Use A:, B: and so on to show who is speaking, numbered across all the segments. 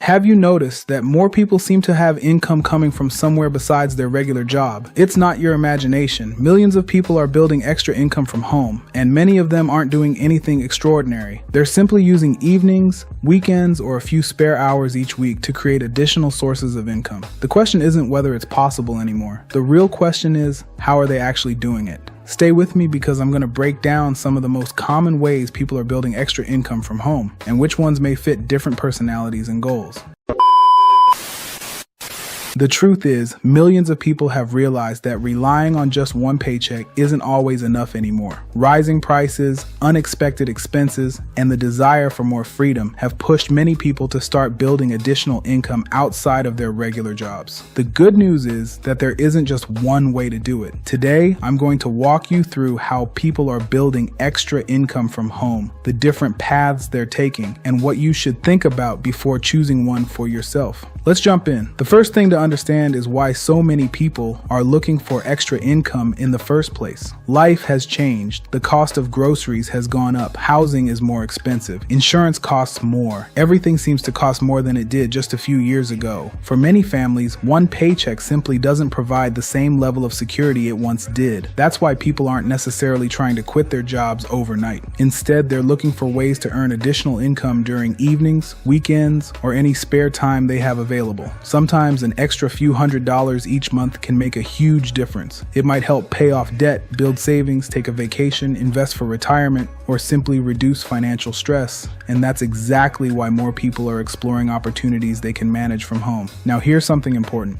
A: Have you noticed that more people seem to have income coming from somewhere besides their regular job? It's not your imagination. Millions of people are building extra income from home, and many of them aren't doing anything extraordinary. They're simply using evenings, weekends, or a few spare hours each week to create additional sources of income. The question isn't whether it's possible anymore. The real question is, how are they actually doing it? Stay with me because I'm going to break down some of the most common ways people are building extra income from home and which ones may fit different personalities and goals. The truth is, millions of people have realized that relying on just one paycheck isn't always enough anymore. Rising prices, unexpected expenses, and the desire for more freedom have pushed many people to start building additional income outside of their regular jobs. The good news is that there isn't just one way to do it. Today, I'm going to walk you through how people are building extra income from home, the different paths they're taking, and what you should think about before choosing one for yourself. Let's jump in. The first thing to understand is why so many people are looking for extra income in the first place. Life has changed. The cost of groceries has gone up. Housing is more expensive. Insurance costs more. Everything seems to cost more than it did just a few years ago. For many families, one paycheck simply doesn't provide the same level of security it once did. That's why people aren't necessarily trying to quit their jobs overnight. Instead, they're looking for ways to earn additional income during evenings, weekends, or any spare time they have available. Sometimes an extra few $100s each month can make a huge difference. It might help pay off debt, build savings, take a vacation, invest for retirement, or simply reduce financial stress. And that's exactly why more people are exploring opportunities they can manage from home. Now, here's something important.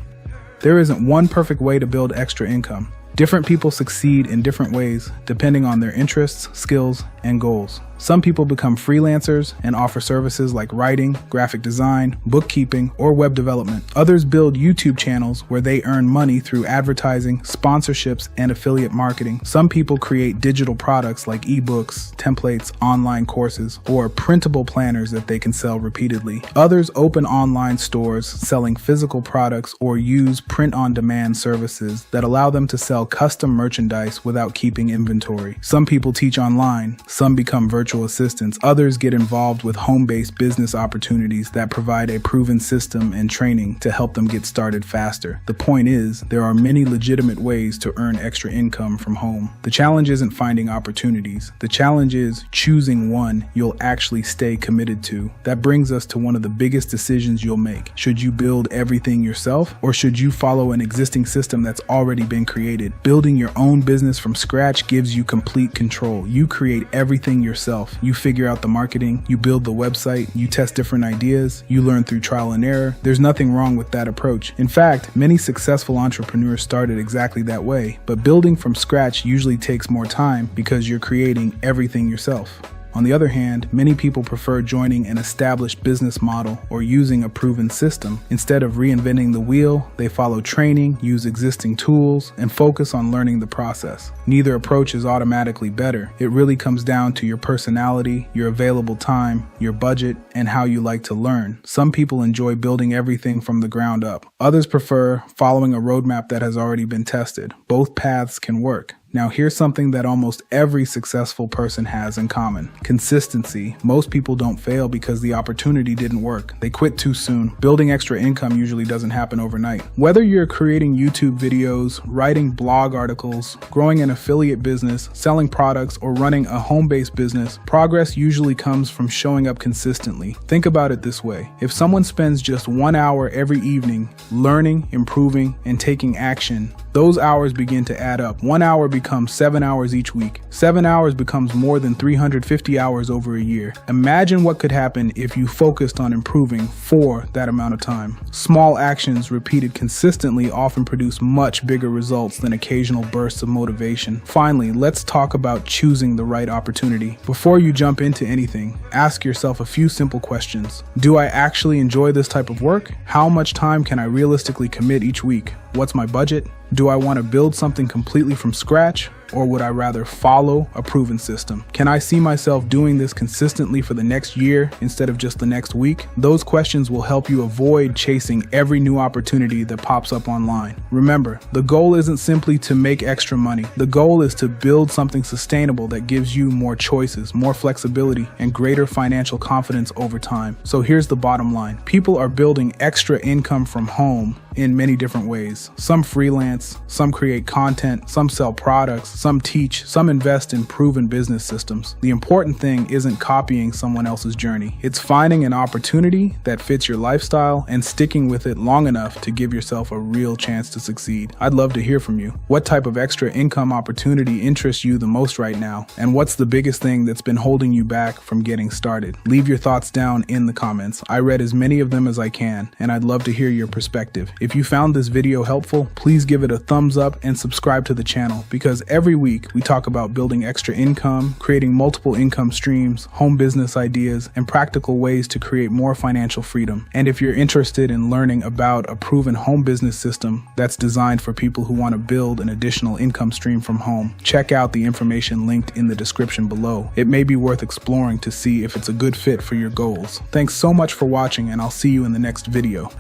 A: There isn't one perfect way to build extra income. Different people succeed in different ways depending on their interests, skills, and goals. Some people become freelancers and offer services like writing, graphic design, bookkeeping, or web development. Others build YouTube channels where they earn money through advertising, sponsorships, and affiliate marketing. Some people create digital products like ebooks, templates, online courses, or printable planners that they can sell repeatedly. Others open online stores selling physical products or use print-on-demand services that allow them to sell custom merchandise without keeping inventory. Some people teach online. Some become virtual assistants. Others get involved with home-based business opportunities that provide a proven system and training to help them get started faster. The point is, there are many legitimate ways to earn extra income from home. The challenge isn't finding opportunities. The challenge is choosing one you'll actually stay committed to. That brings us to one of the biggest decisions you'll make. Should you build everything yourself, or should you follow an existing system that's already been created? Building your own business from scratch gives you complete control. You create everything yourself. You figure out the marketing, you build the website, you test different ideas, you learn through trial and error. There's nothing wrong with that approach. In fact, many successful entrepreneurs started exactly that way, but building from scratch usually takes more time because you're creating everything yourself. On the other hand, many people prefer joining an established business model or using a proven system. Instead of reinventing the wheel, they follow training, use existing tools, and focus on learning the process. Neither approach is automatically better. It really comes down to your personality, your available time, your budget, and how you like to learn. Some people enjoy building everything from the ground up. Others prefer following a roadmap that has already been tested. Both paths can work. Now, here's something that almost every successful person has in common: consistency. Most people don't fail because the opportunity didn't work. They quit too soon. Building extra income usually doesn't happen overnight. Whether you're creating YouTube videos, writing blog articles, growing an affiliate business, selling products, or running a home-based business, progress usually comes from showing up consistently. Think about it this way. If someone spends just 1 hour every evening learning, improving, and taking action, those hours begin to add up. 1 hour becomes 7 hours each week. 7 hours becomes more than 350 hours over a year. Imagine what could happen if you focused on improving for that amount of time. Small actions repeated consistently often produce much bigger results than occasional bursts of motivation. Finally, let's talk about choosing the right opportunity. Before you jump into anything, ask yourself a few simple questions. Do I actually enjoy this type of work? How much time can I realistically commit each week? What's my budget? Do I want to build something completely from scratch? or would I rather follow a proven system? Can I see myself doing this consistently for the next year instead of just the next week? Those questions will help you avoid chasing every new opportunity that pops up online. Remember, the goal isn't simply to make extra money. The goal is to build something sustainable that gives you more choices, more flexibility, and greater financial confidence over time. So here's the bottom line. People are building extra income from home in many different ways. Some freelance, some create content, some sell products, some teach, some invest in proven business systems. The important thing isn't copying someone else's journey. It's finding an opportunity that fits your lifestyle and sticking with it long enough to give yourself a real chance to succeed. I'd love to hear from you. What type of extra income opportunity interests you the most right now? And what's the biggest thing that's been holding you back from getting started? Leave your thoughts down in the comments. I read as many of them as I can, and I'd love to hear your perspective. If you found this video helpful, please give it a thumbs up and subscribe to the channel, because every week we talk about building extra income, creating multiple income streams, home business ideas, and practical ways to create more financial freedom. And if you're interested in learning about a proven home business system that's designed for people who want to build an additional income stream from home, check out the information linked in the description below. It may be worth exploring to see if it's a good fit for your goals. Thanks so much for watching, and I'll see you in the next video.